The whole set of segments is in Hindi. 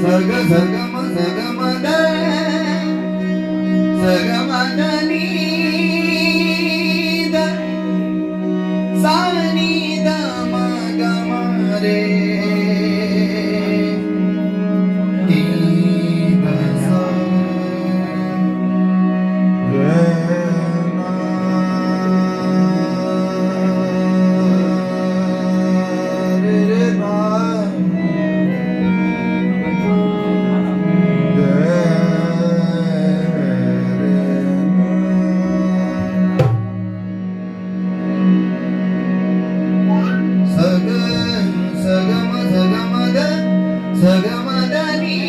सग सगम सगमद सगमदनी द सानी द मगम रे सगमदनी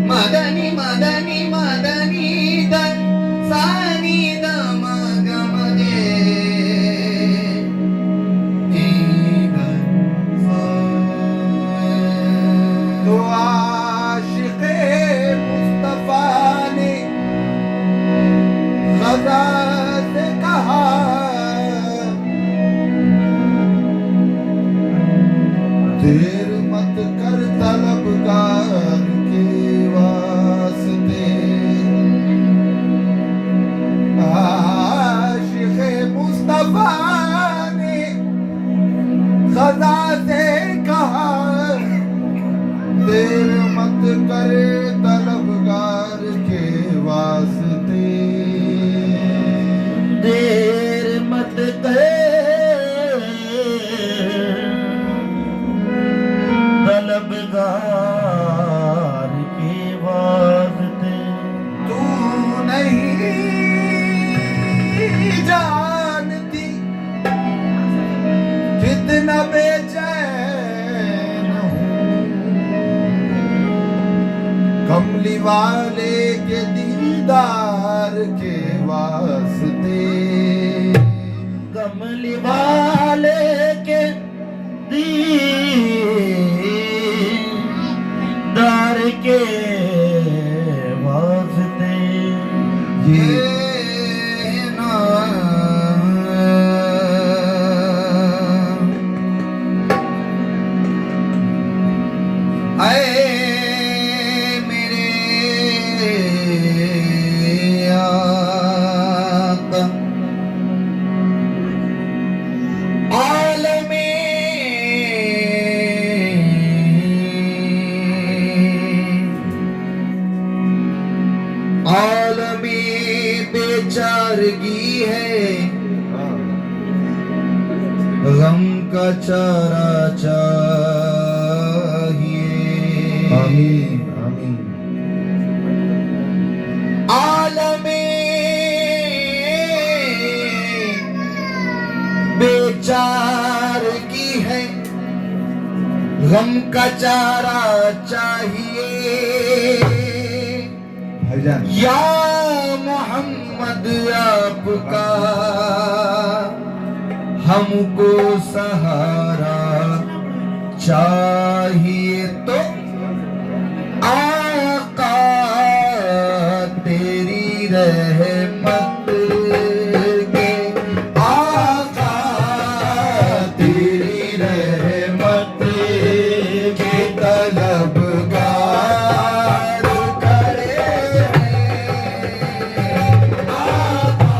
मदनी मदनी मदनी द सानी द मगम तो आशिक़े मुस्तफा ने ग़ज़ा से कहा देर मत कर तलबगार के वास्ते आशिक़े मुस्तफा ने ग़ज़ा से कहा देर मत कर तलबगार के वास्ते देर मत कर तलबगार के वास्ते तू नहीं जानती कितना बेचैन हूँ कमली वाले के दीदार के वास्ते कमली वाले के दीदार के वास्ते ये आए मेरे आका आलमे आलमे बेचारगी है गम का चारा चाहिए आमीन आमीन आलमे बेचारगी है गम का चारा चाहिए भाईजान या मोहम्मद आपका हमको सहारा चाहिए तो आका तेरी रहमत के आका तेरी रहमत के तलबगार खड़े आका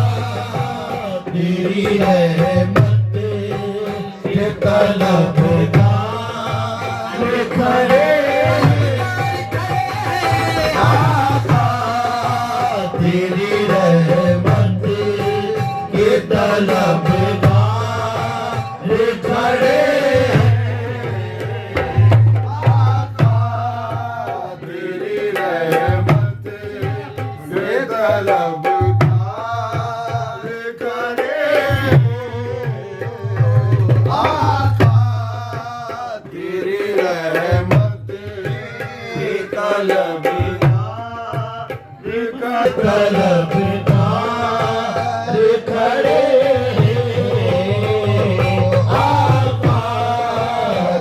तेरी रहमत के तलबगार खड़े आका तेरी रहमत के तलबगार खड़े आका तेरी रहमत से तलबगार करे आका तेरी रहमत से तलबगार खड़े आका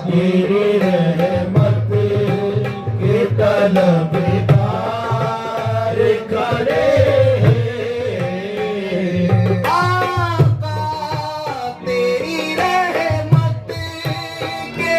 तेरी रहमत के तलबगार खड़े आका तेरी रहमत के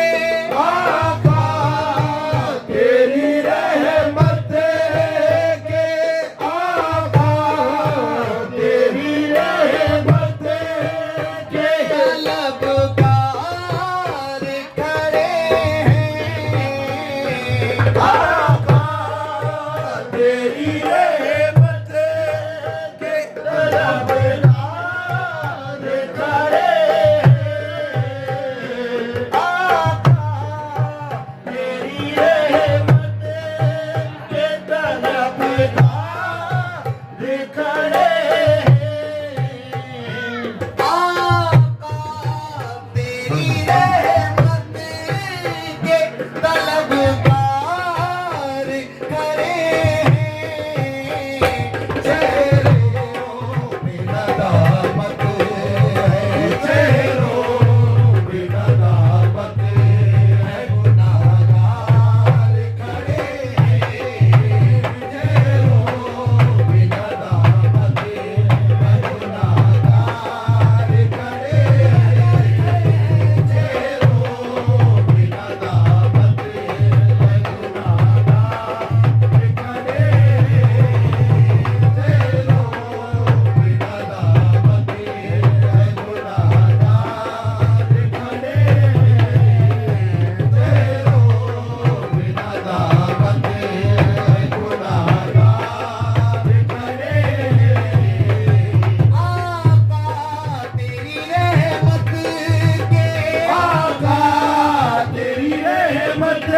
रहमत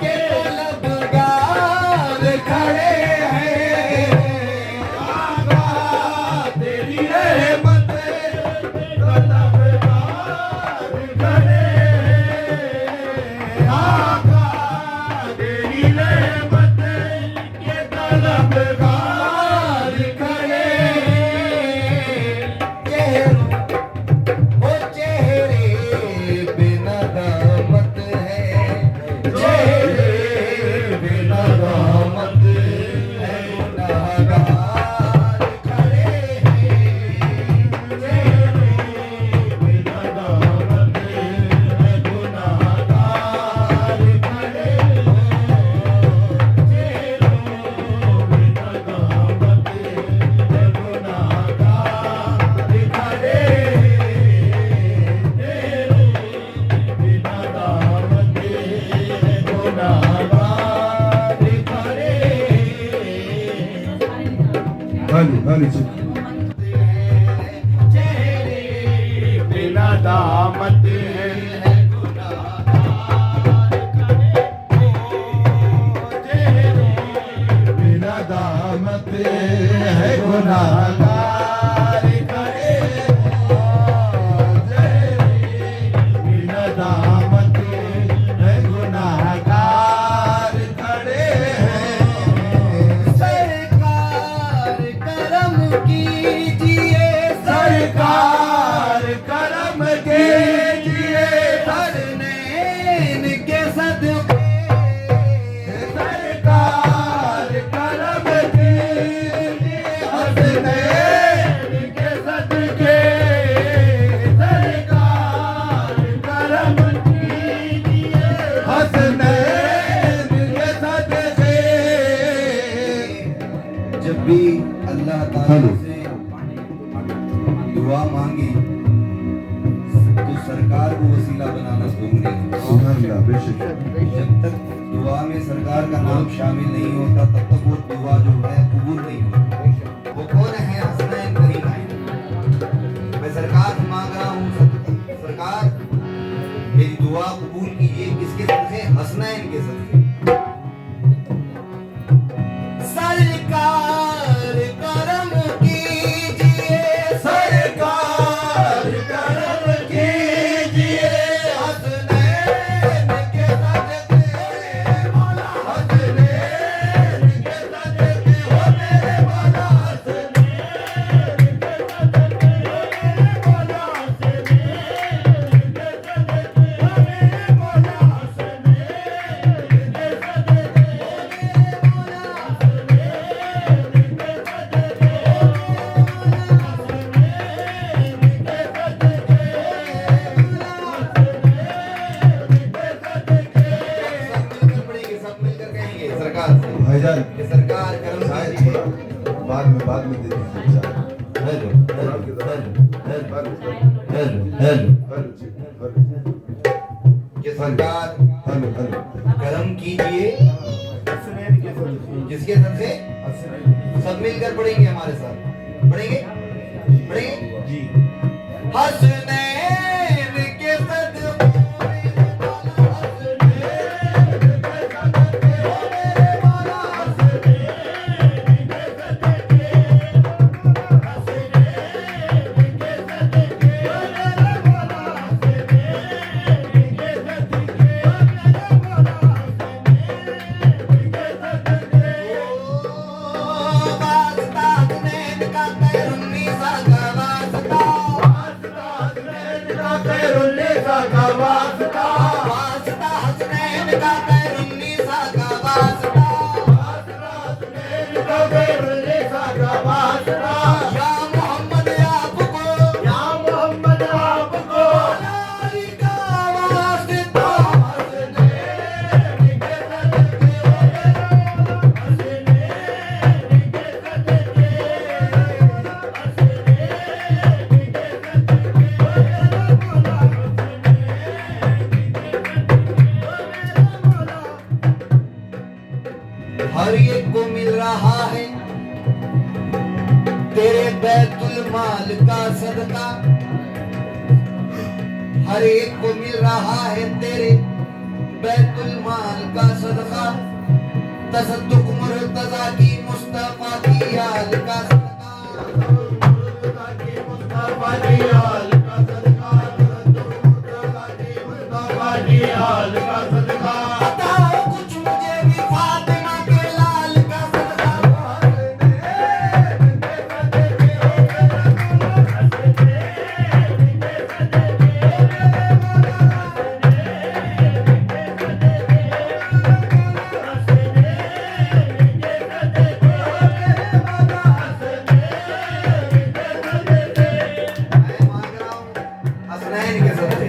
के तलबगार खड़े हैं। आका तेरी रहमत तलबगार खड़े हैं। आका तेरी रहमत के तलबगार खड़े हैं। वो चेहरे बिना दामत है, चेहरे बिना दामत है, गुनाहगार खड़े हैं। चेहरे बिना दामत है, गुनाहगार खड़े हैं। चेहरों बिना दामत है, गुनाहगार खड़े चेहरे बिना दामत है बिना दामत है गुनाहगार खड़े बिना दामत है गुनाहगार खड़े हैं। सरकार करम कीजिए, सरकार करम कीजिए हरनैन के सदके। सरकार करम कीजिए हसनैन के सदके। सरकार करम कीजिए हसनैन के सदके। जब भी अल्लाह ताला से दुआ मांगी तो सरकार को वसीला बनाना भूलने जब तक दुआ में सरकार का नाम शामिल नहीं होता तब तक वो दुआ जो है कबूल नहीं होती। वो कौन है? हसनैन करीम है। मैं सरकार से मांग रहा हूँ, सरकार मेरी दुआ कबूल कीजिए। किसके सदके? हसनैन के सदके। सरकार करम कीजिए, सरकार करम कीजिए हसनैन के सदके। मौला हसनैन के सदके हो मेरे मौला हसनैन के सदके हो मेरे मौला हसनैन के सदके हो मेरे मौला हसनैन के सदके हो मेरे मौला सब मिलकर कहेंगे सरकार से भाईजान कि सरकार करम कीजिए। बाद में दे दीजिए हेलो कि सरकार करम कीजिए। जिसके सदके सब मिलकर पढ़ेंगे हमारे साथ। पढ़ेंगे जी। हसनैन के सदके हर एक को मिल रहा है तेरे बैतुल माल का सदका। हर एक को मिल रहा है तेरे बैतुल माल का सदका, तसद्दुक मुर्तजा की मुस्तफा की आल का सदका, मुर्तजा की मुस्तफा की आल का सदका, मुर्तजा की मुस्तफा की आल का सदका। बताओ कुछ मुझे भी फातिमा के लाल का सदका। हसनैन के सदके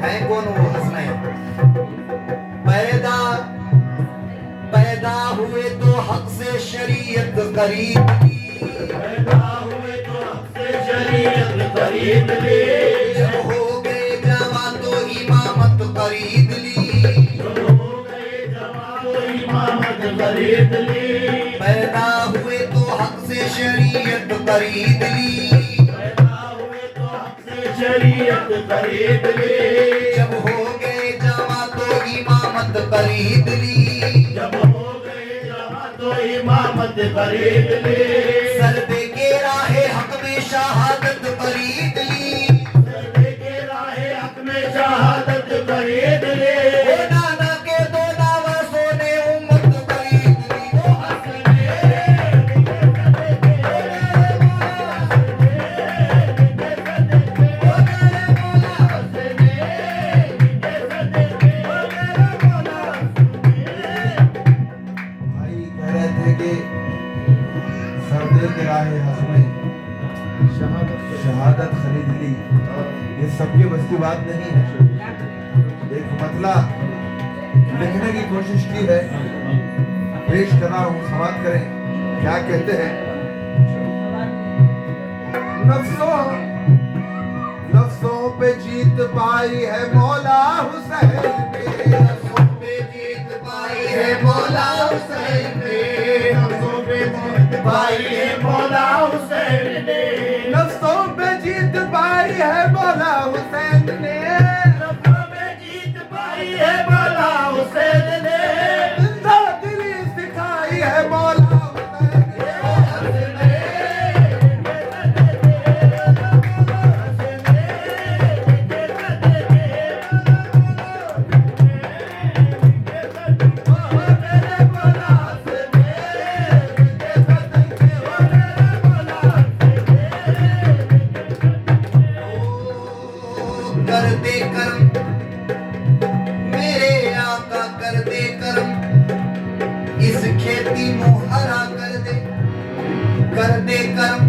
है कौन वो हसनैन? पैदा हुए तो हक से शरीयत करीब ली, पैदा हुए तो हक से शरीयत खरीद ली, जब हो गए जवां तो इमामत खरीद ली, जब हो गए जवां तो इमामत खरीद ली। पैदा हुए तो हक से शरीयत खरीद ली, पैदा हुए तो हक से शरीयत खरीद ली, जब हो गए जवां तो इमामत खरीद ली, जब हो गए जवां तो इमामत खरीद ली। सर दे के राहे हक में शहादत खरीद ली, सर्दे के राहे हक में शहादत खरीद ली। ओ नाना के दो नावा सोने उम्मत खरीद ली। ओ भाई कह रहे थे कि सर्दे के राहे हक में शहादत खरीद ली। ये सबके बस की बात नहीं है। एक मतला लिखने की कोशिश की है, पेश कर रहा हूँ, समाप्त करें। क्या कहते हैं? नफ्सों पे जीत पाई है मौला हुसैन ने, नफ्सों पे जीत पाई है मौला हुसैन ने, नफ्सों पे जीत पाई है मौला हुसैन ने, नफ्सों पे जीत पाई है मौला हुसैन ने, नफ्सों पे जीत पाई है मौला हुसैन ने, जिंदा दिली सिखाई है मौला हुसैन ने। कर दे करम मेरे आका, कर दे करम इस खेती मुहरा कर दे करम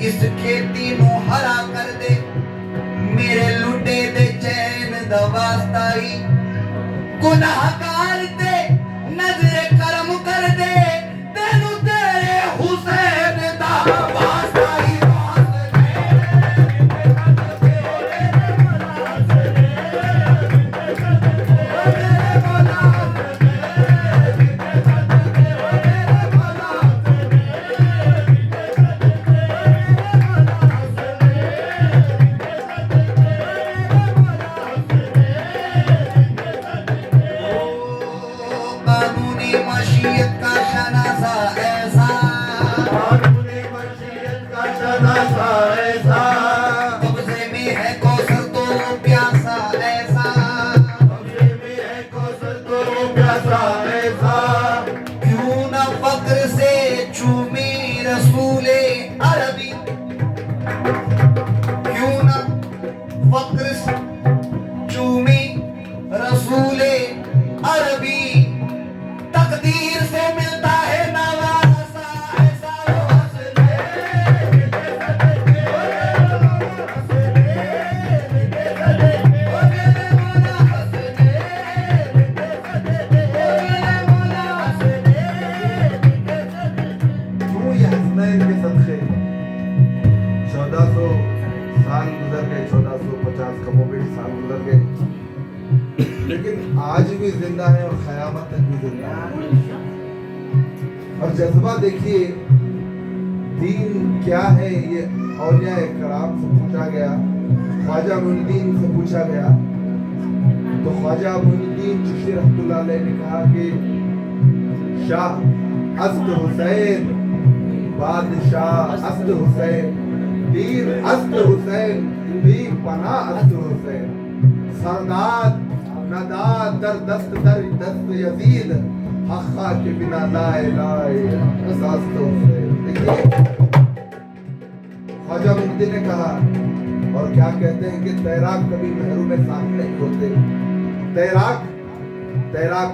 इस खेती मुहरा कर दे, मेरे लुटे दे चैन दवास्ताई, गुनाहगार दे नजरे करम कर दे, तेनू तेरे हुसैन दा वास्ताई। कानूनी मशीयत का शनासा ऐसा, कानूनी मशीयत का शनासा ऐसा, कब्जे में है कौसर तो प्यासा ऐसा, कब्जे में है कौसर तो प्यासा ऐसा, क्यों न फक्र से चूमी रसूले अरबी, क्यों न फक्र से चूमी रसूले अरबी, तकदीर से मिलता है नवासा ऐसा वो हंसने। क्यों ये हसनैन के सदके 1400 साल गुजर गए, 1450 कमोबेश साल गुजर गए, लेकिन आज भी जिंदा है और क़यामत तक भी जिंदा है। और जज्बा देखिए, दीन क्या है, ये औलिया कराम से पूछा गया, ख्वाजा मुइनुद्दीन से पूछा गया, तो ख्वाजा मोइनुद्दीन चिश्ती रहमतुल्लाह अलैह ने कहा कि शाह अस्त हुसैन, बादशाह अस्त हुसैन, पीर अस्त हुसैन, पीर पना अस्त हुसैन, सरदार नदाद दर दस्त यजीद, हक़्क़ा के बिना ला इलाहा इल्लल्लाह हुसैन। देखिए ख्वाजा मोइनुद्दीन ने कहा, और क्या कहते हैं कि तैराक कभी महरूम साहिल नहीं होते, तैराक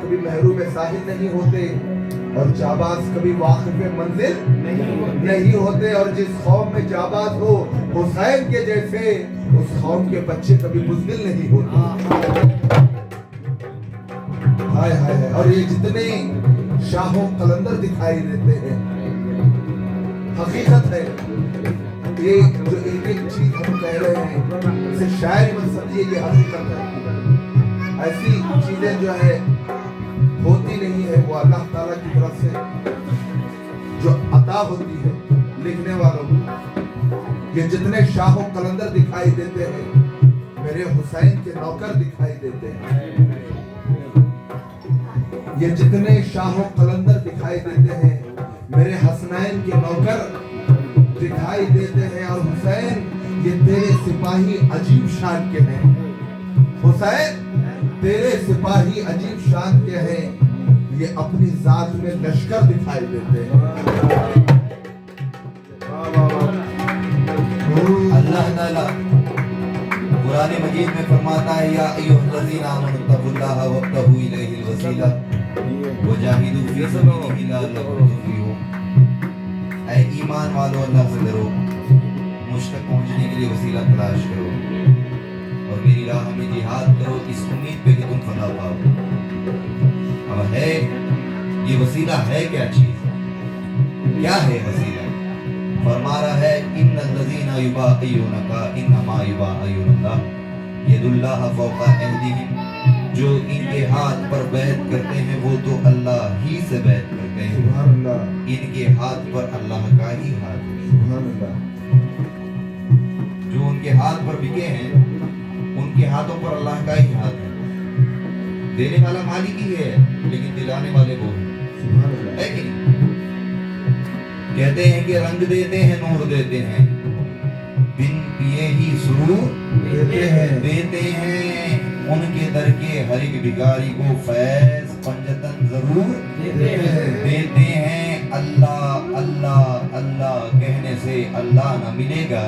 कभी महरूम साहिल नहीं होते, और जाबाज कभी वाकिफ मंजिल नहीं होते, और जिस कौम में जाबाज हो हुसैन के जैसे, उस कौम के बच्चे कभी बुज़दिल नहीं होते। हाय हाय हाय। और ये जितने शाहों कलंदर दिखाई देते हैं, हकीकत है ये जो एक एक चीज हम कह रहे हैं, इसे शायद मत समझिए, ये हकीकत है। ऐसी चीजें जो है होती नहीं है, वो अल्लाह ताला की तरफ से जो अता होती है लिखने वालों को। ये जितने शाहों कलंदर दिखाई देते हैं, मेरे हुसैन के नौकर दिखाई देते हैं। ये जितने शाहों कलंदर दिखाई देते हैं, मेरे हसनैन के नौकर दिखाई देते हैं। और हुसैन, ये तेरे सिपाही अजीब शान के हैं। हुसैन, तेरे सिपाही अजीब शान के हैं, ये अपनी जात में लश्कर दिखाई देते हैं। अल्लाह ताला कुरान मजीद में फरमाता है, या अय्युहल्लज़ीना आमनुत्तक़ुल्लाह वब्तगू इलैहिल वसीला वजाहिदू फी सबीलिही लअल्लकुम तुफ़्लिहून। ऐ ईमान वालों, अल्लाह से डरो, मुझ तक पहुंचने के लिए वसीला तलाश करो, और मेरी राह में जिहाद करो, इस उम्मीद पे कि तुम फलाह पाओ। अब है ये वसीला है क्या चीज, क्या है वसीला? फरमा रहा है, इन्नल्लज़ीना युबाइयूनका इन्नमा युबाइयूनल्लाह यदुल्लाह फौका अयदीहिम। जो इनके हाथ पर बैत करते हैं वो तो अल्लाह ही से बैत करते हैं। सुभान अल्लाह। इनके हाथ पर अल्लाह का ही हाथ है। सुभान अल्लाह। जो उनके हाथ पर बिके हैं, उनके हाथों पर अल्लाह का ही हाथ है। देने वाला मालिक ही है, लेकिन दिलाने वाले वो हैं। सुभान अल्लाह। है कि नहीं? कहते हैं कि रंग देते हैं, नूर देते हैं, बिन पिए ही सुरूर देते हैं। उनके दर के हर एक भिखारी को फैज पंजतन जरूर देते हैं। अल्लाह अल्लाह अल्लाह कहने से अल्लाह न मिलेगा,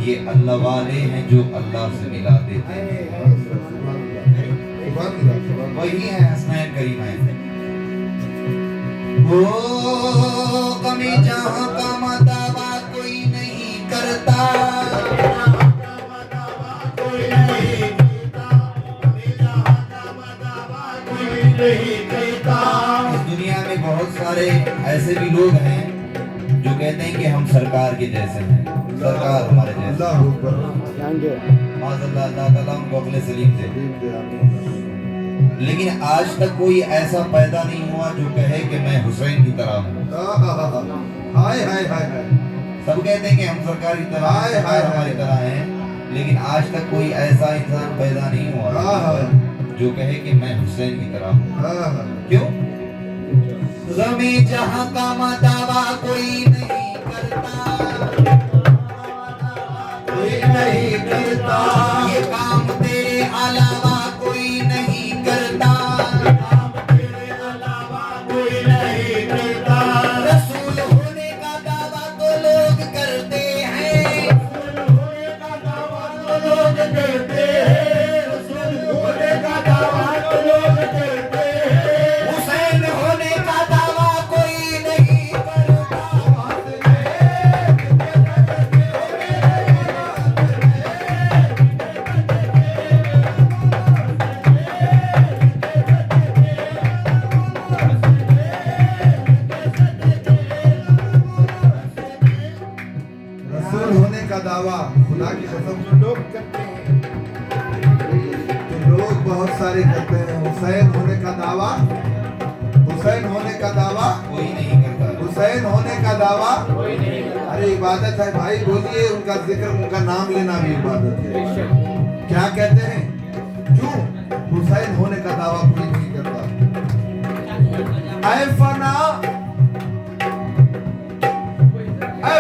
ये अल्लाह वाले हैं जो अल्लाह से मिला देते हैं। वही है हसनैन करीमैन। वो कमी जहां का मदावा कोई नहीं करता, इस दुनिया में बहुत सारे ऐसे भी लोग हैं जो कहते हैं कि हम सरकार के जैसे हैं, सरकार हमारे जैसे। माज़अल्लाह, अल्लाह ताला उनको अक्ल सलीम दे। लेकिन आज तक कोई ऐसा पैदा नहीं हुआ जो कहे कि मैं हुसैन की तरह हूँ। हाय हाय हाय हाय। सब कहते हैं कि हम सरकार की तरह, सरकार हमारी तरह हैं, लेकिन आज तक कोई ऐसा इंसान पैदा नहीं हुआ जो कहे कि मैं हुसैन की तरह हूँ। क्यों? ग़मे जहां का दावा कोई नहीं करता, कोई नहीं करता, ये काम तेरे अलावा कोई नहीं करता, तेरे अलावा कोई नहीं करता। रसूल होने का दावा तो लोग करते हैं, रसूल होने का दावा तो लोग करते हैं, रसूल होने का दावा तो लोग करते हैं। हुसैन होने का दावा कोई नहीं करता। रसूल होने का दावा खुदा की कसम जो लोग करते हैं, तो लोग बहुत सारे करते हैं। हुसैन होने का दावा, हुसैन होने का दावा कोई नहीं करता। हुसैन होने का दावा कोई नहीं करता। अरे इबादत है भाई, बोलिए, उनका जिक्र, उनका नाम लेना भी इबादत है। क्या कहते हैं? क्यों? हुसैन होने का दावा कोई नहीं करता। ऐ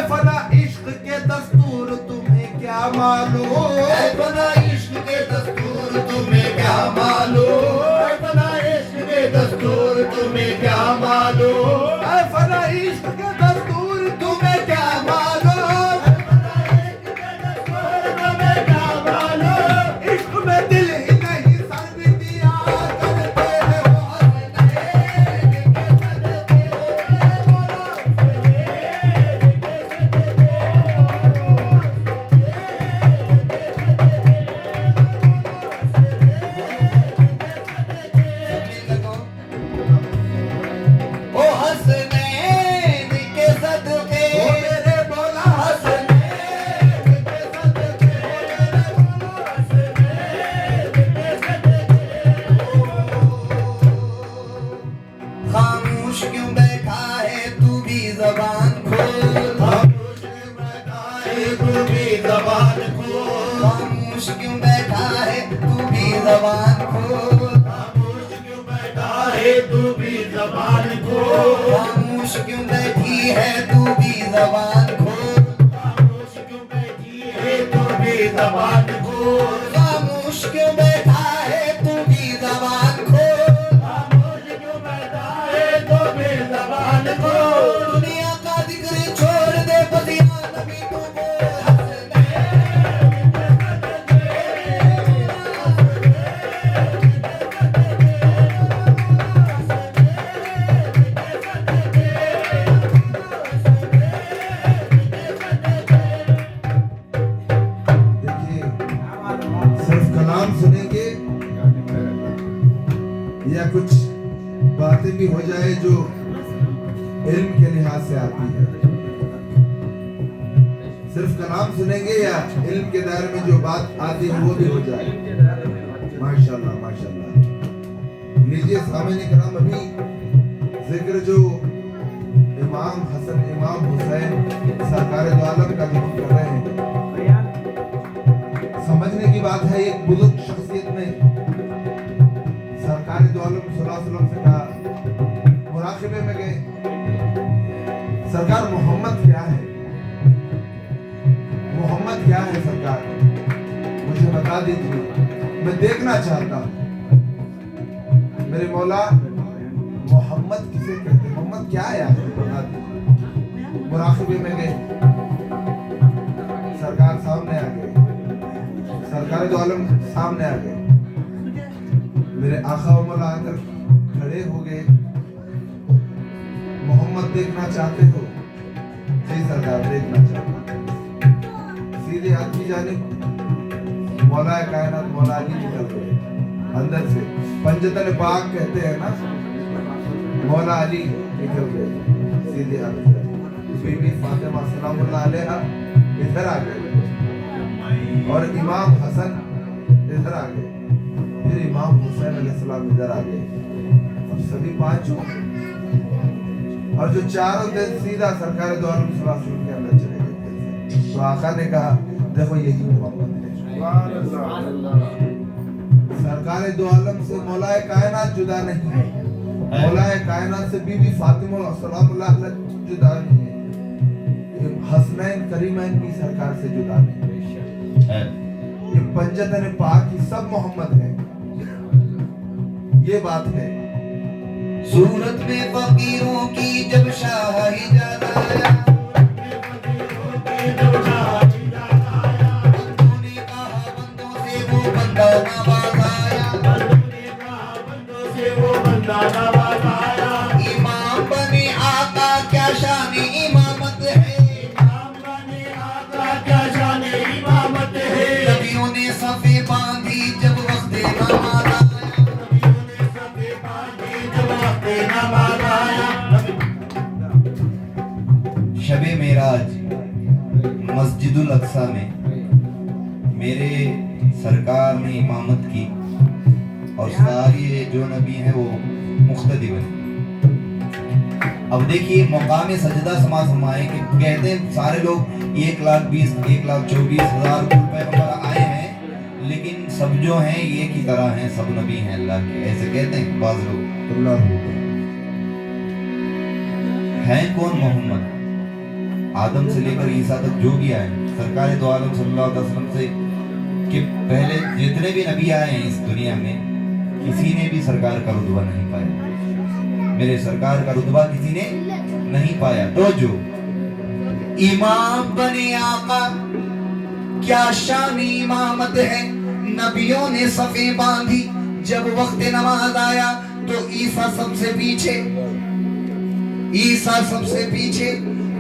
फना इश्क के दस्तूर तुम्हें क्या मालूम, ऐ फना इश्क के दस्तूर तुम्हें क्या मालूम, ऐ फना इश्क के दस्तूर तुम्हें क्या मालूम, ऐ फना इश्क के दस्तूर तुम्हें क्या मालूम, इश्क में दिल ही नहीं सर भी दिया करते हैं वो ओ हसनैन के सदके, ओ मेरे मौला हसनैन के सदके, खामोश क्यों बैठा है तू भी जबान खोल, खामोश क्यों बैठा है तू भी ज़बान खोल, खामोश क्यों बैठा है तू भी जबान खोल, खामोश क्यों बैठा है तू भी ज़बान खोल, खामोश क्यों बैठी है तू भी जबान खोल, खामोश क्यों बैठी है तू भी ज़बान खोल, खामोश क्यों बैठा है तू भी जबान खोल, खामोश क्यों बैठा है तू भी ज़बान खोल, दुनिया का जिक्र छोड़ दे बस या नबी तू बोल हसनैन देखिए सिर्फ कलाम सुनेंगे या कुछ बातें भी हो जाए जो इल्म के लिहाज से आती है, सिर्फ कलाम सुनेंगे या इल्म के दायरे में जो बात आती है वो भी हो जाए। माशाल्लाह माशाल्लाह। लीजिए सामने कराम, अभी जिक्र जो इमाम हसन इमाम हुसैन सरकार दो आलम का जिक्र कर रहे हैं, समझने की बात है। एक बुजुर्ग शख्सियत ने सरकार दो आलम सल्लल्लाहु अलैहि वसल्लम से कहा, मुराक़िबे में गए, सरकार मोहम्मद क्या है, मोहम्मद क्या है सरकार, मुझे बता दीजिए, मैं देखना चाहता हूँ। मेरे मौला मोहम्मद किसे कहते हैं, मोहम्मद क्या है आप बता दीजिए। मुराक़िबे में गए, सरकार सामने आ गए, सरकार दो आलम सामने आ गए, मेरे आका व मौला आकर खड़े हो गए। मोहम्मद देखना चाहते हो? जी सरकार देखना चाहता हूं। सीधे हाथ की जानिब मौला कायनात मौला अली निकल गए अंदर से, पंजतन पाक कहते हैं ना, मौला अली निकल गए सीधे हाथ की जानिब। बीबी फातिमा सलामुल्लाह अलैहा इधर आ गए और इमाम हसन इधर आ गए, फिर इमाम हुसैन अलैहिस्सलाम इधर आ गए और सभी पांचों, और जो चारों दिन सीधा सरकार दो आलम सल्लल्लाहु अलैहि वसल्लम के अंदर चले गए। तो आका ने कहा, देखो यही मोहम्मद है। सरकार दो आलम से मौलाए कायनात जुदा नहीं है, मौलाए कायनात से बीबी फातिमा सलामुल्लाह अलैहा जुदा नहीं है, हसनैन करीमैन भी सरकार से जुदा नहीं है। ये पंजतन पाक ही सब मोहम्मद है, ये बात है। सूरत में फकीरों की जब शाही जादा आया, बंदों ने कहा बंदों से वो बंदा नवाज आया, इमाम बने आका क्या शान इमामत है, नबियों ने सफे बांधी जब वक्त नमाज आया, शबे मेराज मस्जिदुल अक्सा में मेरे सरकार ने इमामत की और सारे जो नबी हैं वो मुख्तदी बने। अब देखिए मकाम सजदा समाज फरमाए कि कहते हैं सारे लोग 1,20,000 1,24,000 पैगंबर आए हैं, लेकिन सब जो हैं एक ही तरह हैं, सब नबी हैं अल्लाह के, ऐसे कहते हैं बाज लोग। अल्लाह हैं कौन मोहम्मद? आदम से लेकर ईसा तक जो भी आए सरकार दो आलम सल्लल्लाहु अलैहि वसल्लम से कि पहले जितने भी नबी आए हैं इस दुनिया में, किसी ने भी सरकार का रुतबा नहीं पाया। मेरे सरकार का रुतबा किसी ने नहीं पाया। तो जो इमाम बने आका, क्या शान इमामत है। नबियों ने सफे बांधी, जब वक्त नमाज आया तो ईसा सबसे पीछे, ईसा सबसे पीछे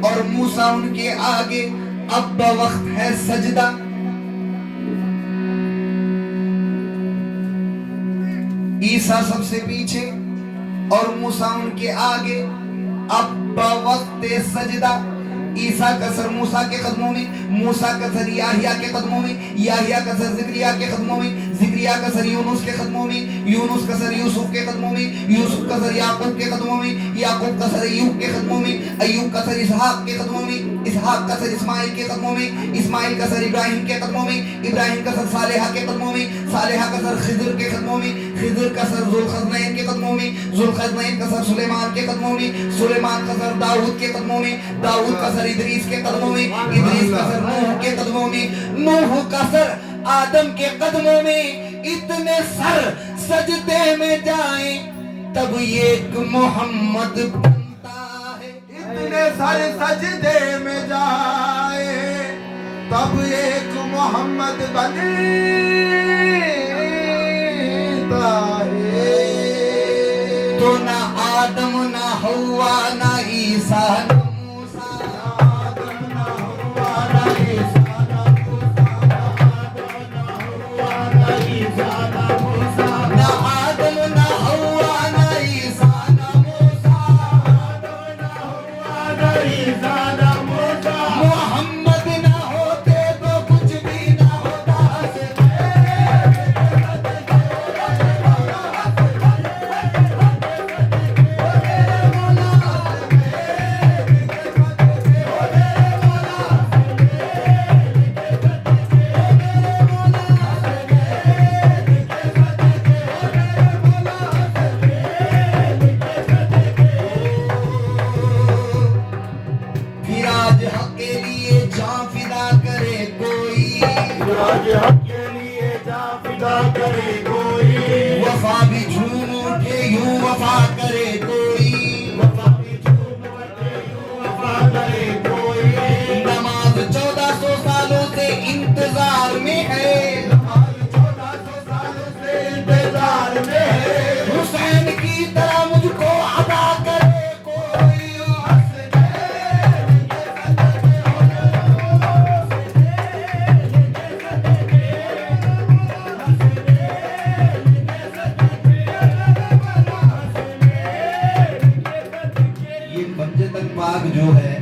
और मूसा उनके आगे। अब वक्त है सजदा, ईसा सबसे पीछे और मूसा उनके आगे। अब वक्त सजदा, ईसा का सर मूसा के कदमों में, मूसा का सर याहिया के कदमों में, याहिया का सर जिक्रिया के कदमों में, जिक्रिया का सर यूनुस के कदमों में, यूनुस का सर यूसुफ के कदमों में, यूसुफ का सर याकूब के कदमों में, याकूब का सर अय्यूब के कदमों में, अय्यूब का सर इसहाक के कदमों में, इसहाक का सर इस्माइल के कदमों में, इस्माइल का सर इब्राहिम के कदमों में, इब्राहिम का सर सालेहा के कदमों में, सालेहा का सर खिजर के कदमों में, खिजर का सर जुल्करनैन के कदमों में, जुल्करनैन का सर सुलेमान के कदमों में, सुलेमान का सर दाऊद के कदमों में, दाऊद का सर इदरीस के कदमों में, इदरीस का सर नूह के कदमों में, नूह का सर आदम के कदमों में। इतने सर सजदे में जाए तब एक मोहम्मद बनता है। इतने सारे सजदे में जाए तब एक मोहम्मद बनता है। तो ना आदम ना हव्वा ना ईसा ना मूसा, आदम ना हुआ ना ईसा ना मूसा, आदम ना हुआ ना ईसा ना मूसा, ना आदम ना हव्वा ना ईसा ना मूसा, आदम ना हुआ ना ईसा ना मूसा। मोहम्मद ना होते तो कुछ भी ना होता। फिर आज हक के लिए जान फिदा करे कोई, आज हक के लिए जा फिदा करे कोई, वफा भी झूम उठे यूं वफा करे कोई, वफा भी झूम उठे यूं वफा करे कोई। नमाज 1400 सालों से इंतजार में है, हमारे 1400 सालों से इंतजार में है। हुसैन की तरह मुझको अदा करे कोई। ये पंजतन पाक जो है,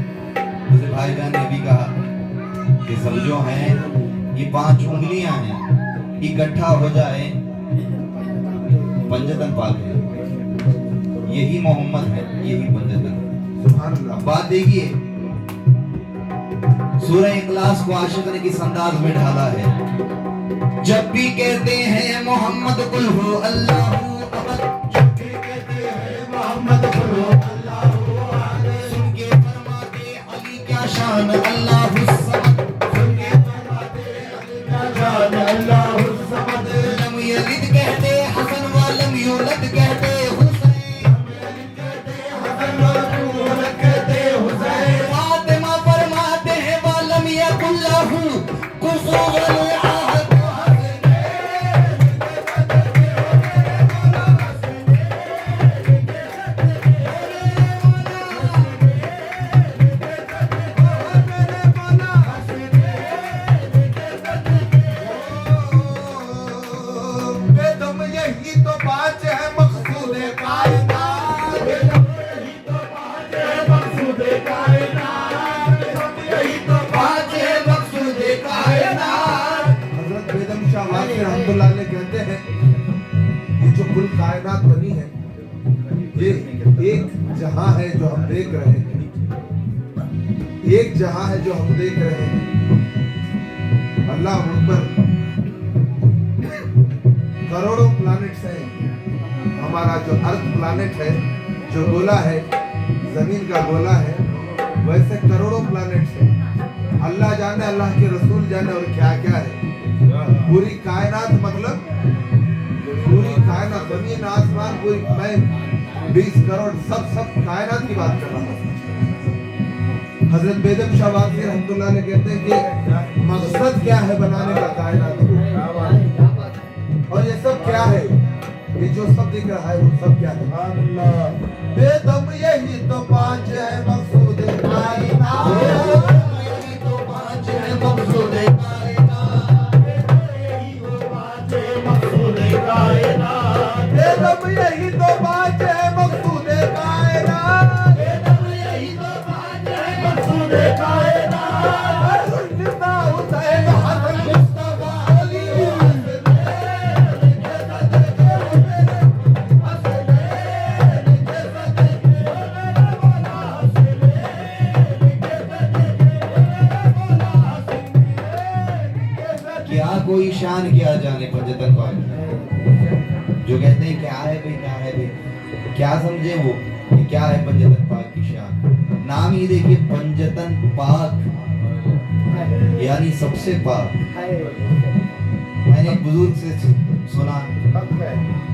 मुझे भाईजान ने भी कहा कि सब जो हैं ये 5 उंगलियां हैं, इकट्ठा हो जाए पंजतन पाक है। यही मोहम्मद है, यही पंजतन। सुभान अल्लाह। बात देखिए, सूरह इखलास को आशिक ने किस अंदाज में ढाला है। जब भी कहते हैं मोहम्मद कुल हो अल्लाहू अहद, जब भी कहते हैं मोहम्मद बोलो अल्लाहु अकबर, सुन के फरमाते अली क्या शान अल्लाहु समद, सुन के फरमाते अली का जान अल्लाहु समद। लम यलिद कहते हसन व लम यूलद कहते हुसैन, हसन व रसूल कहते हुसैन, फातिमा फरमाते हैं व लम यकुल लहू कुफुवन अहद। बेदम यही तो बात है मकसूद कायनात, बेदम यही तो बात है मकसूद कायनात, बेदम यही तो बात है मकसूद कायनात। हजरत बेदम शाह वाक़ई रहमतुल्लाह अलैह कहते हैं, ये जो कुल कायनात बनी है, ये एक जहां है जो हम देख रहे हैं, एक जहां है जो हम देख रहे हैं। अल्लाह अकबर। करोड़ों प्लैनेट्स हैं। हमारा जो अर्थ प्लैनेट है, जो गोला है, जमीन का गोला है, वैसे करोड़ों प्लैनेट्स हैं। अल्लाह जाने, अल्लाह के रसूल जाने और क्या क्या है। पूरी कायनात मतलब पूरी कायनात, जमीन आसमान पूरी, मैं 20 करोड़ सब कायनात की बात कर रहा हूँ। हजरत बेगम शाह वाकई रहमतुल्लाह ने कहते हैं कि मकसद क्या है बनाने का कायनात को, और ये सब क्या है, ये जो सब दिख रहा है वो सब क्या है। बेदम यही तो पांच है मकसूद कायनात, यही तो पांच है मकसूद कायनात, यही तो पांच है मकसूद कायनात। बेदम यही तो पांच है मकसूद कायनात, बेदम यही तो पांच है मकसूद कायनात। जिंदा हुसैन हसन मुस्तफा अली क्या कोई शान किया जाने पंजतन पाक, जो कहते हैं क्या है भाई, क्या है भाई, क्या समझे वो कि क्या है पंजतन पाक की शान। नाम ही देखिए पंजतन पाक, यानी सबसे पाक। मैंने एक बुजुर्ग से सुना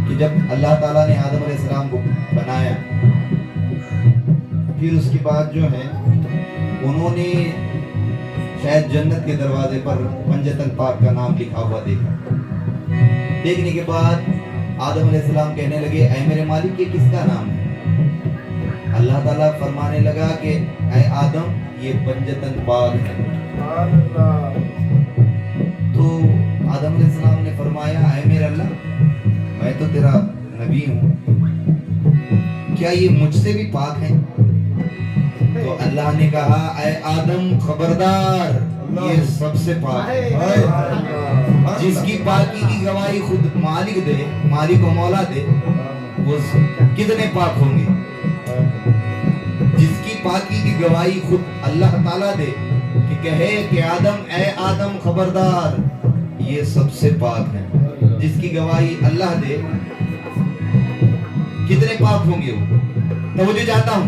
कि जब अल्लाह ताला ने आदम अलैहिस्सलाम को बनाया, फिर उसके बाद जो है उन्होंने शायद जन्नत के दरवाजे पर पंजतन पाक का नाम लिखा हुआ देखा। देखने के बाद आदम अलैहिस्सलाम कहने लगे, ऐ मेरे मालिक ये किसका नाम है। अल्लाह ताला फरमाने लगा कि ऐ आदम ये पंजतन पाक है। तो आदम अलैहिस्सलाम ने फरमाया, ऐ मेरे अल्लाह मैं तो तेरा नबी हूँ, क्या ये मुझसे भी पाक है। तो अल्लाह ने कहा, ऐ आदम खबरदार ये सबसे पाक है। जिसकी पाकी की गवाही खुद मालिक दे, मालिक और मौला दे, वो कितने पाक होंगे। जिसकी पाकी की गवाही खुद अल्लाह ताला दे कि कहे कि आदम ऐ आदम खबरदार ये सबसे पाक है, जिसकी गवाही अल्लाह दे, कितने पाक होंगे वो। तो मुझे जाता हूं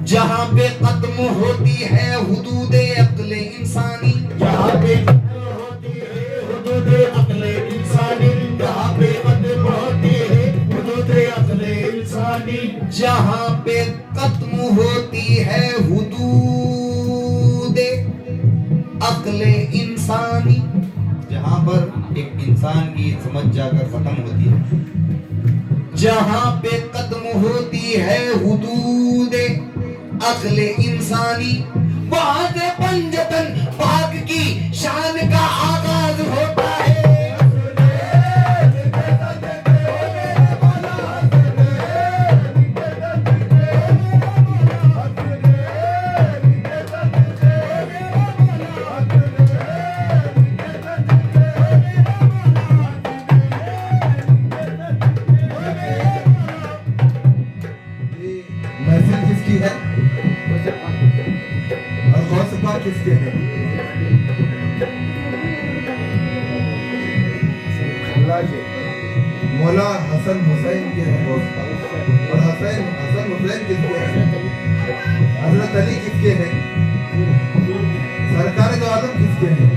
जहां पे खत्म होती है हुदूद अक्ल इंसानी, जहां पे खत्म होती है हुदूद अक्ल इंसानी, जहां पे खत्म होती है हुदूद अक्ल इंसानी, जहां पे खत्म होती है हुदूद अक्ल इंसानी, जहां पर एक इंसान की समझ जाकर खत्म होती है, जहां पे खत्म होती है हुदूद अक्ल इंसानी, वहां से पंजतन पाक की शान का आगाज होता है। महफिल किसकी है और गौस पाक किसके हैं। अल्लाह के मौला हसन हुसैन के हैं गौस पाक, और हसन हुसैन किसके हैं, हजरत अली किसके हैं, सरकार दो आदम किसके हैं।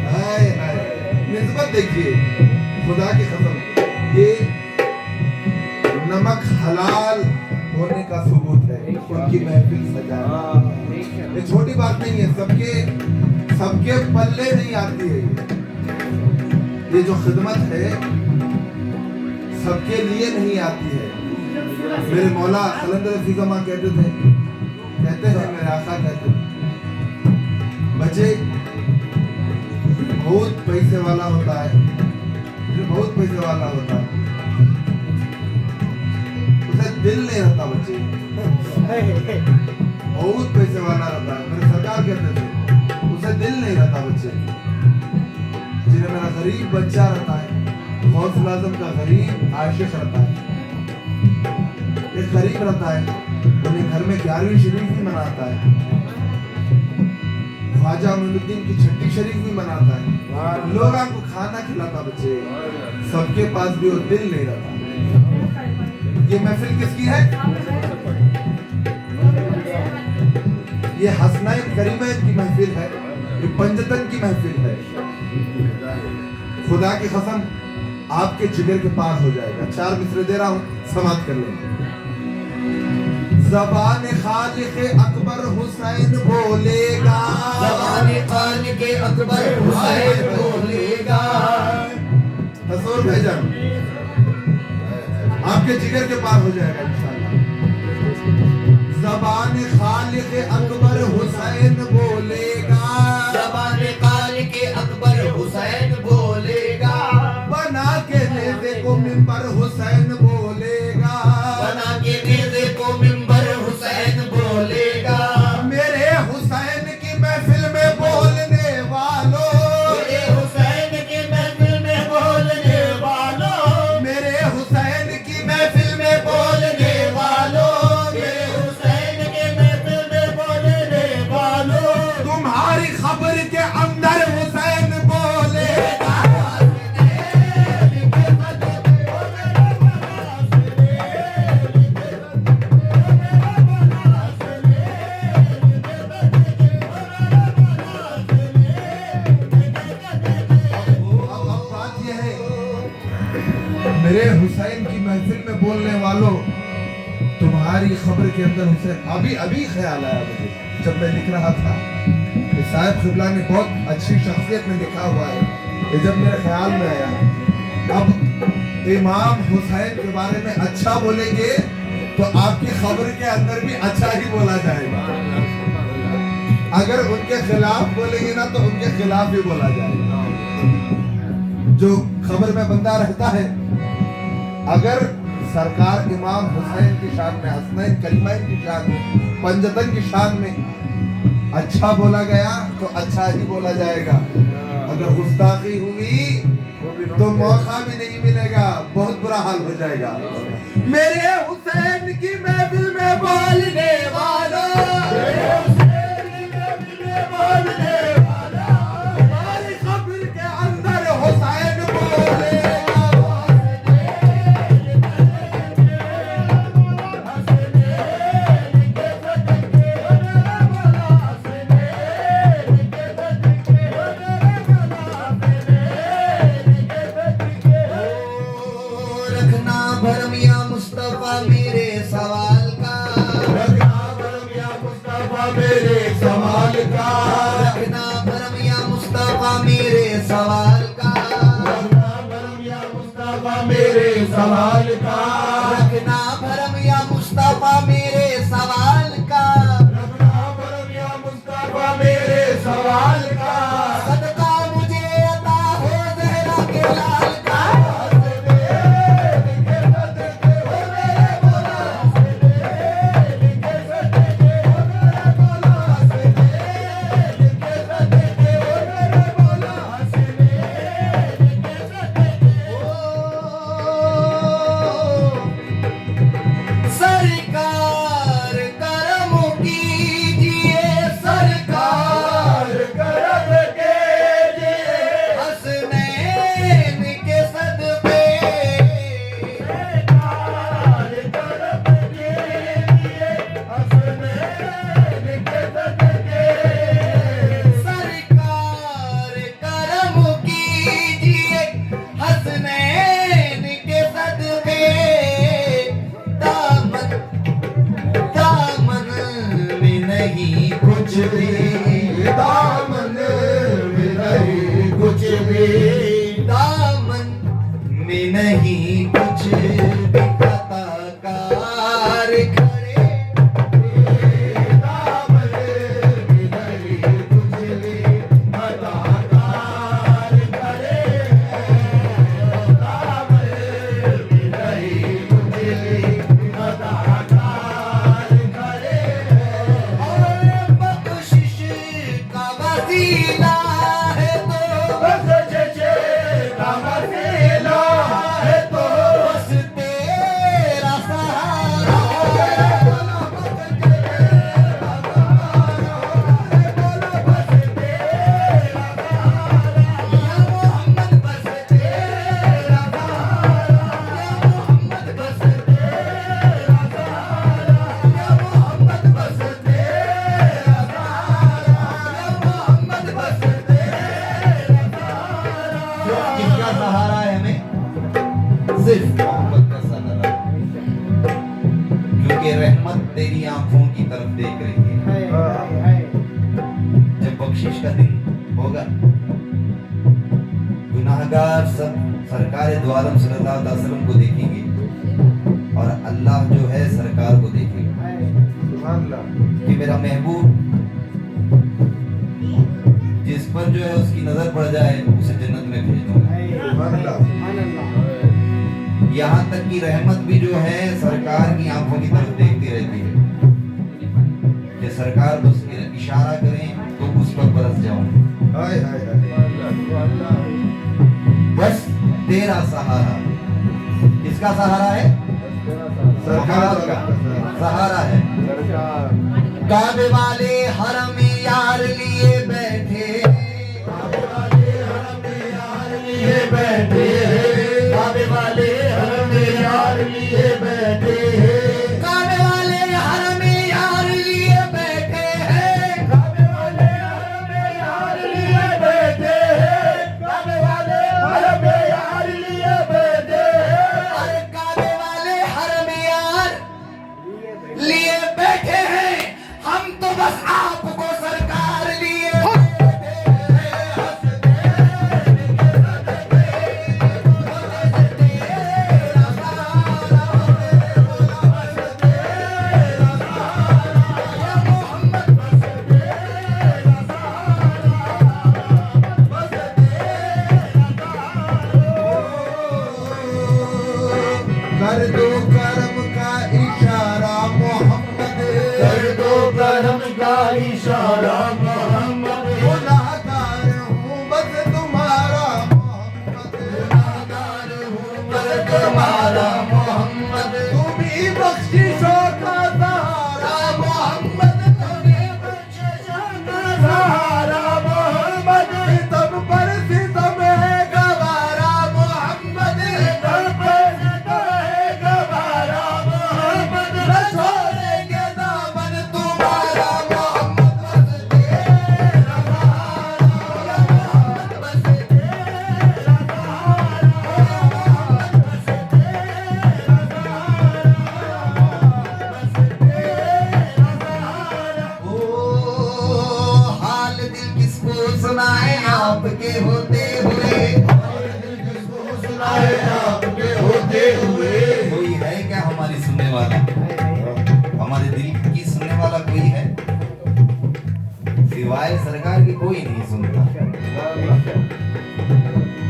हाय हाय निस्बत देखिए, खुदा की कसम ये नमक हलाल होने का सबूत है। उनकी महफिल सजाना ये छोटी बात नहीं है, सबके पल्ले नहीं आती है। ये जो खिदमत है सबके लिए नहीं आती है। मेरे मौला कलंदर फिगमा कहते हैं मेरे आका कहते हैं, बच्चे बहुत पैसे वाला होता है, जो बहुत पैसे वाला होता है उसे दिल नहीं रहता। बच्चे बहुत पैसे वाला रहता है, मेरे सरकार कहते थे उसे दिल नहीं रहता। बच्चे जिन्हें मेरा गरीब बच्चा रहता है, गौस आज़म का गरीब आशिक रहता है, एक गरीब रहता है, उन्हें घर में 11वीं शरीफ भी मनाता है, ख्वाजा मोइनुद्दीन की छठी शरीफ भी मनाता है। लोगों को खाना खिलाता बच्चे, सबके पास भी वो दिल नहीं रहता। ये महफिल किसकी है? ये हसनाइन करीमैन की महफिल है, ये पंजतन की महफिल है। खुदा की कसम आपके जिगर के पार हो जाएगा। 4 मिसरे दे रहा हूं, समाप्त कर लेंगे। ज़बान खालिक़ अकबर हुसैन बोलेगा, ज़बान खालिक़ अकबर हुसैन बोलेगा। हसूर भाईजान आपके जिगर के पार हो जाएगा इंशाअल्लाह। ज़बान खालिक़ अकबर हुसैन बोलेगा, ज़बान खालिक़ अकबर हुसैन बोलेगा। बना के नेज़े को मिंबर हुसैन बोलेगा, बना के नेज़े को मिंबर हुसैन बोलेगा। मेरे हुसैन की महफिल में बोलने वालों, मेरे हुसैन की महफिल में बोलने वालों, मेरे हुसैन की महफिल में बोलने वालों, मेरे हुसैन की महफिल में बोलने वालों, तुम्हारी खबर के अंदर हुसैन बोलेगा। अब बात यह है, मेरे हुसैन की महफिल में बोलने वालों, तुम्हारी खबर के अंदर हुसैन। अभी ख्याल आया मुझे जब मैं लिख रहा था कि साहिब क़िबला ने बहुत अच्छी शख्सियत में लिखा हुआ है, ये जब मेरे ख्याल में आया। अब इमाम हुसैन के बारे में अच्छा बोलेंगे तो आपकी खबर के अंदर भी अच्छा ही बोला जाएगा, अगर उनके खिलाफ बोलेंगे ना तो उनके खिलाफ ही बोला जाएगा। जो खबर में बंदा रहता है, अगर सरकार इमाम हुसैन की शान में, हसनैन करीमैन की शान में, पंजतन की शान में अच्छा बोला गया तो अच्छा ही बोला जाएगा। अगर गुस्ताखी हुई तो मौका भी नहीं मिलेगा, बहुत बुरा हाल हो जाएगा। मेरे हुसैन की महफिल में बोलने वालों, मेरे हुसैन की महफिल में बोलने वालों, हमारी खबर के अंदर हुसैन बोलेगा। रखना भरम या मुस्तफा मेरे सवाल का, रखना भरम या मुस्तफा मेरे सवाल का, रखना भरम या मुस्तफा मेरे सवाल का, रखना भरम या मुस्तफा मेरे सवाल का, रखना भरम या मुस्तफा मेरे सवाल का, रखना भरम या मुस्तफा मेरे सवाल का। सदका मुझे अता हो ज़हरा के लाल का। सरकार रहमत तेरी आंखों की तरफ देख रही है। जब बख्शिश का दिन होगा, गुनाहगार सब सरकार दो आलम सल्लल्लाहु अलैहि वसल्लम को देखेंगे और अल्लाह जो है सरकार को देखेगा कि मेरा महबूब जिस पर जो है उसकी नजर पड़ जाए उसे जन्नत में भेज दूंगा। यहाँ तक की रहमत भी जो है सरकार की आंखों की तरफ देखती रहती है कि सरकार बस इशारा करें तो उस पर बरस जाऊं। बस तेरा सहारा, किसका सहारा है? सरकार का सहारा है। काबे वाले हरम यार लिए बैठे, काबे वाले हरम यार लिए बैठे, काबे वाले हरम यार लिए बैठे, काबे वाले हरम यार लिए बैठे हैं, काबे वाले हरम यार लिए बैठे हैं, काबे वाले हरम यार लिए बैठे हैं, अरे काबे वाले हरम यार लिए बैठे हैं, हम तो बस आपको सरकार लिए कर दो करम का इशारा मोहम्मद, कर दो करम का इशारा मोहम्मद, गुनाहगार हूँ बस तुम्हारा मोहम्मद, गुनाहगार हूँ बस तुम्हारा मोहम्मद, तुम ही बख्शिशों का सहारा मोहम्मद, तुम्हें बख्शिशों का सहारा मोहम्मद, सितम पर सितम है गवारा मोहम्मद, सितम पर सितम है गवारा मोहम्मद, न छोड़ेंगे दामन तुम्हारा मोहम्मद, बस तेरा सहारा मोहम्मद, बस तेरा सहारा मोहम्मद, बस तेरा सहारा। ओ हाल दिल किसको सुनाए आपके होते हुए, हाल दिल किसको सुनाए आपके होते हुए, कोई है क्या हमारी सुनने वाला? हमारे दिल की सुनने वाला कोई है? सिवाय सरकार के कोई नहीं सुनता।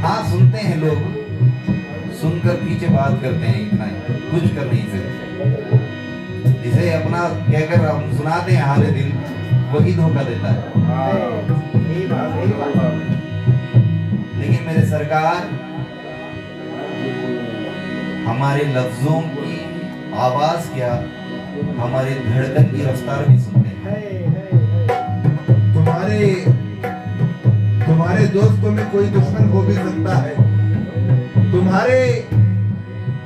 हाँ सुनते हैं लोग, सुनकर पीछे बात करते हैं, इतना ही, कुछ कर नहीं सकते। जिसे अपना कहकर हम सुनाते हैं हाल दिल, वही धोखा देता है। लेकिन मेरे सरकार हमारे लफ्जों की आवाज क्या, हमारे धड़कन की रफ्तार भी सुनते हैं। तुम्हारे दोस्तों में कोई दुश्मन हो भी सकता है, तुम्हारे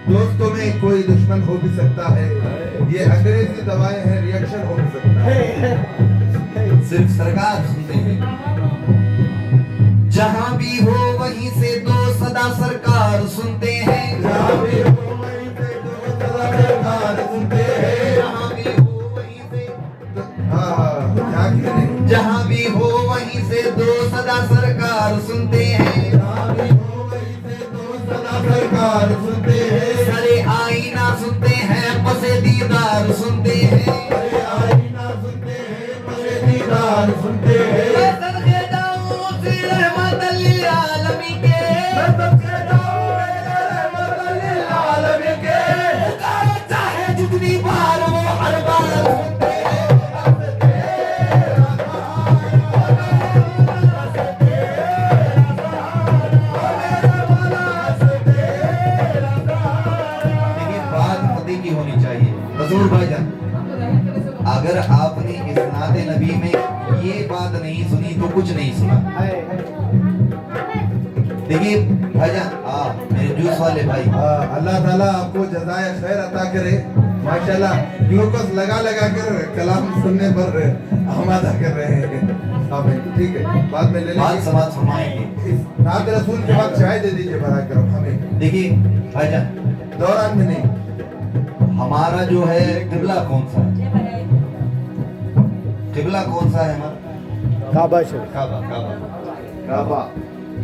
दोस्तों में कोई दुश्मन हो भी सकता है, ये अंग्रेजी दवाएं हैं, रिएक्शन हो भी सकता है। सिर्फ सरकार सुनते हैं। जहां भी हो वहीं से दो सदा सरकार सुनते हैं, जहाँ भी हो वहीं से दो सदा सरकार सुनते हैं, जहां भी हो वहीं से, क्या करें? जहां भी हो वहीं से दो सदा सरकार सुनते हैं, जहाँ भी हो वहीं से दो सदा सरकार सुनते हैं, सरे आईना सुनते हैं, पसे दीदार सुनते हैं, अरे आईना सुनते हैं, बड़े दीदार सुनते हैं। मैं सदके जाऊं उसी रहमत लिल आलमी के, मैं सबसे जाऊं मेरे रहमत लिल आलमी के, पुकारो चाहे जितनी बार वो हर बार सुनते हैं। देखिए बात पति की होनी चाहिए। हजूर भाईजान, अगर आपने इस नाते नबी में ये बात नहीं सुनी तो कुछ नहीं सुना। देखिए भाईजान, मेरे जूस वाले भाई, अल्लाह ताला आपको जज़ाए खैर अता करे। माशाल्लाह ग्लूकोज लगा लगा कर कलाम सुनने पर आमादा कर रहे हैं। हाँ भाई ठीक है, बाद में ले बात लेंगे। समाज फरमाएंगे। इस नात रसूल के बाद चाय दे दीजिए भरा कर हमें, देखिए भाईजान, दौरान में नहीं। हमारा जो है किबला कौन सा है? किबला कौन सा है हमारा? काबा शरीफ। काबा। काबा काबा।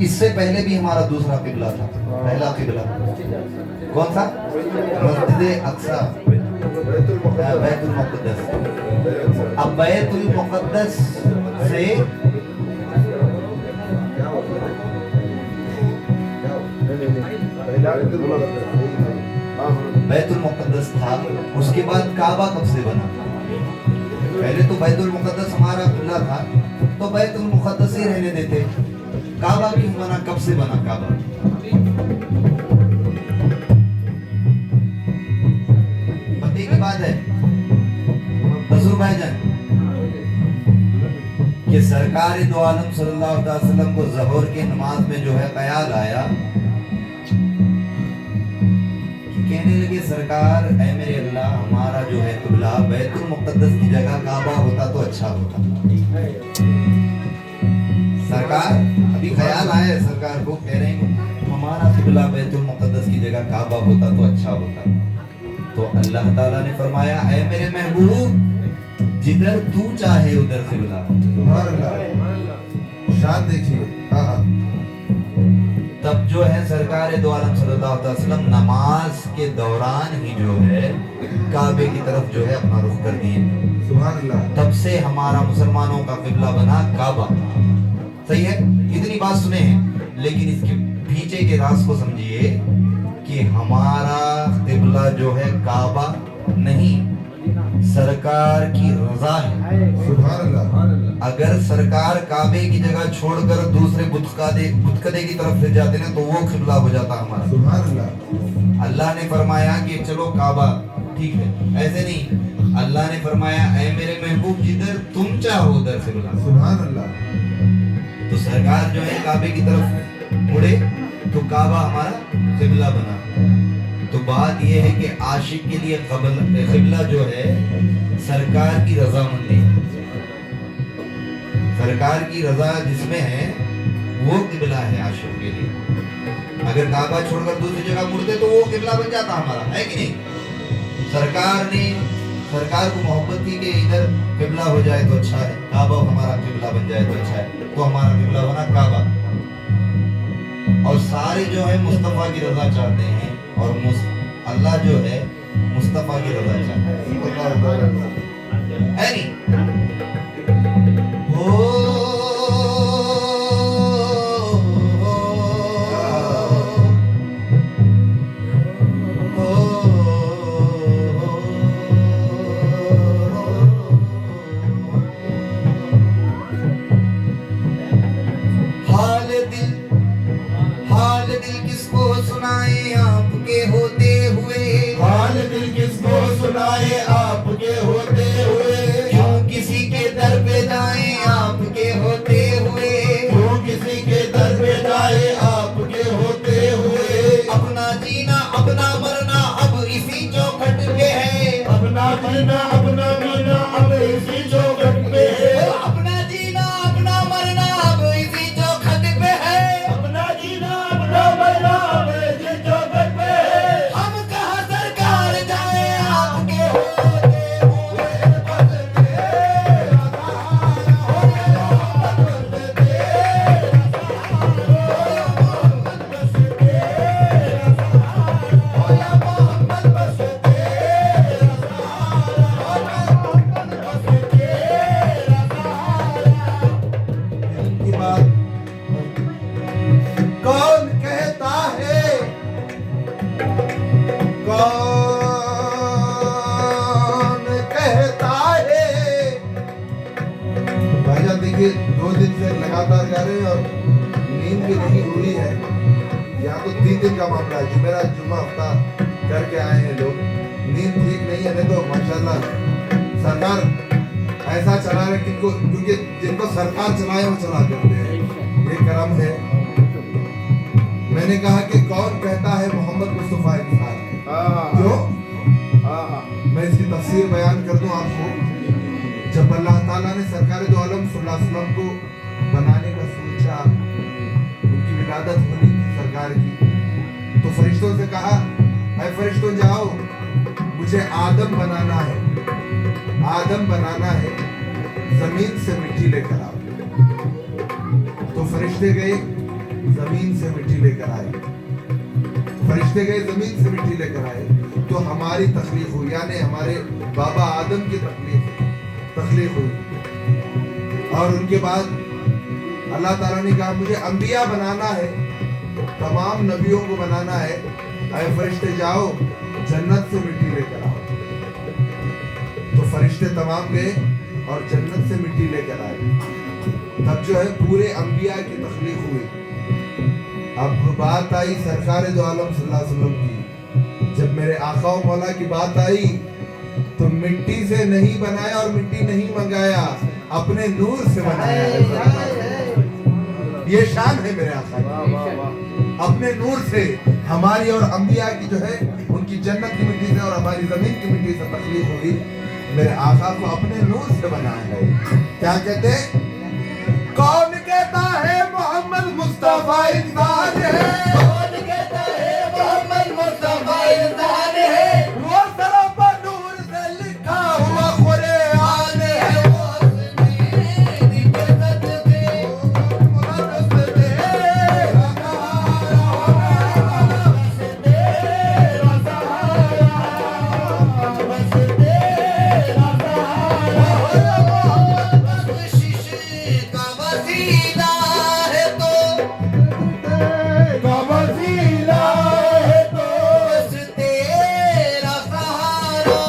इससे पहले भी हमारा दूसरा किबला था। पहला किबला कौन सा? मस्जिद अक्सा, बैतुल मुक़द्दस। अब बैतुल मुक़द्दस से बैतुल मुक़द्दस था, उसके बाद काबा कब से बना? पहले तो बैतुल मुक़द्दस हमारा किबला था, तो बैतुल मुक़द्दस ही रहने देते। काबा भी हमारा कब से बना? काबा पते की बात है हजूर भाईजान कि सरकार दो आलम सल्लल्लाहु अलैहि वसल्लम को ज़ोहर की नमाज में जो है ख्याल आया कि कहने लगे सरकार ऐ मेरे अल्लाह, हमारा जो है किबला बैतुल मुक़द्दस की जगह काबा होता तो अच्छा होता। सरकार अभी ख्याल आया है, सरकार को कह रहे हैं हमारा किबला बैतुल मुक़द्दस की जगह काबा होता तो अच्छा होता। तो अल्लाह ताला ने फरमाया ऐ मेरे महबूब, जिधर तू चाहे उधर किबला। सुभान अल्लाह। शान देखिए। तब जो है सरकार दो आलम सल्लल्लाहु अलैहि वसल्लम नमाज के दौरान ही जो है काबे की तरफ जो है अपना रुख कर दिए। सुभान अल्लाह। तब से हमारा मुसलमानों का किबला बना काबा। सही है, इतनी बात सुने हैं, लेकिन इसके पीछे के राज को समझिए कि हमारा किबला जो है काबा नहीं, सरकार की रजा है। सुभान अल्लाह। अगर सरकार काबे की जगह छोड़कर दूसरे बुतकदे की तरफ ले जाते ना तो वो किबला हो जाता हमारा। सुभान अल्लाह। अल्लाह ने फरमाया कि चलो काबा ठीक है, ऐसे नहीं। अल्लाह ने फरमाया ऐ मेरे महबूब, जिधर तुम चाहो उधर किबला। सुभान अल्लाह। तो सरकार जो है काबे की तरफ मुड़े तो काबा हमारा किबला बना। तो बात यह है कि आशिक के लिए किबला जो है सरकार की रजामंदी, सरकार की रजा जिसमें है वो किबला है आशिक के लिए। अगर काबा छोड़कर दूसरी जगह मुड़ते तो वो किबला बन जाता हमारा, है कि नहीं? सरकार को मोहब्बत की कि इधर किबला हो जाए तो अच्छा है, काबा हमारा किबला बन जाए तो अच्छा है, तो हमारा किबला बना काबा। और सारे जो है मुस्तफा की रजा चाहते हैं, और अल्लाह जो है मुस्तफा की रजा चाहता है नहीं? हाल दिल किसको सुनाए आपके होते हुए, हाल दिल किसको सुनाए आपके होते हुए। क्यों किसी के दर पे जाए आपके होते हुए, क्यों किसी के दर पे जाए आपके होते हुए। अपना जीना अपना मरना अब इसी चौखट पे है, अपना जीना अपना मरना अब इसी चौखट पे है। अपना जीना अपना मरना अब इसी चौखट पे है, अपना जीना अपना मरना अब इसी चौखट पे है। हम कहाँ सरकार जाए आपके होते हुए। बस तेरा सहारा हो गया, बस तेरा सहारा बस तेरा सहारा हो या मोहम्मद, बस तेरा सहारा हो मोहम्मद, बस तेरा सहारा। इनकी बात कौन कहता है, कौन कहता है। भाईजान देखिए 2 दिन से लगातार गा रहे हैं और नींद भी नहीं हुई है। यहाँ तो 3 दिन का मामला है, जुमेरात जुम्मा हफ्ता करके आए हैं लोग। नींद ठीक नहीं है, नहीं तो माशाल्लाह सरकार ऐसा चला रहे क्योंकि जिनको सरकार चलाए वो चला करते हैं, ये करम है। मैंने कहा कि कौन कहता है मोहम्मद मुस्तफा इंसान है। क्यों? मैं इसकी तफसीर बयान कर दूं आपको। जब अल्लाह ताला ने सरकार दो आलम सल्लल्लाहु अलैहि वसल्लम को बनाने का सोचा, उनकी विलादत होनी थी सरकार की, तो फरिश्तों से कहा ऐ फरिश्तों जाओ मुझे आदम बनाना है, आदम बनाना है, जमीन से मिट्टी लेकर आओ। तो फरिश्ते गए, जमीन से मिट्टी लेकर आए। फरिश्ते गए, जमीन से मिट्टी लेकर आए, तो हमारी तख्लीक हुई, यानी हमारे बाबा आदम की तख्लीक हुई। और उनके बाद अल्लाह ताला ने कहा मुझे अंबिया बनाना है, तमाम नबियों को बनाना है। अरे फरिश्ते जाओ, जन्नत से मिट्टी लेकर आओ। तो फरिश्ते तमाम गए और जन्नत से मिट्टी लेकर आए। तब जो है पूरे अंबिया की तख्लीक हुई। अब बात आई सरकार दो आलम सल्लल्लाहु अलैहि वसल्लम की। जब मेरे आका व मौला की बात आई तो मिट्टी से नहीं बनाया और मिट्टी नहीं मंगाया, अपने नूर से बनाया है। ये शान है मेरे आका की। अपने नूर से हमारी और अंबिया की जो है उनकी जन्नत की मिट्टी से और हमारी जमीन की मिट्टी से तख्लीक हुई। मेरे आका को अपने नूर से बनाया है। क्या कहते हैं? कौन कहता है मोहम्मद मुस्तफा इंसान है? कौन कहता है मोहम्मद मुस्तफा इंसान है? वो सरापा नूर से लिखा हुआ कुरान है। वो मेरी जन्नत के मुकद्दस तेरा सहारा, बस तेरा सहारा, बस तेरा सहारा। बख्शिश का वसीला है तो, का वसीला है तो, बस तेरा सहारा।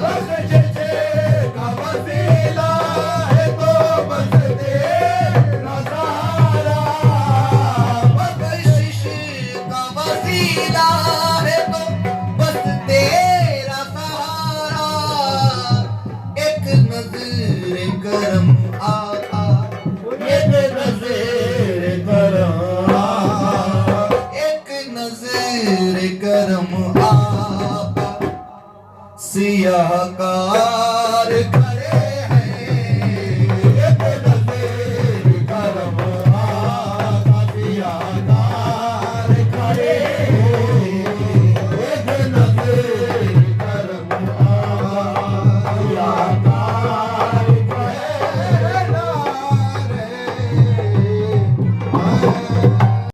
बख्शिश का वसीला है तो, बस तेरा सहारा। बख्शिश का वसीला है तो, बस तेरा सहारा। एक नज़र करम आका, एक नज़र करम आका, एक नज़र करम आका, सियाह का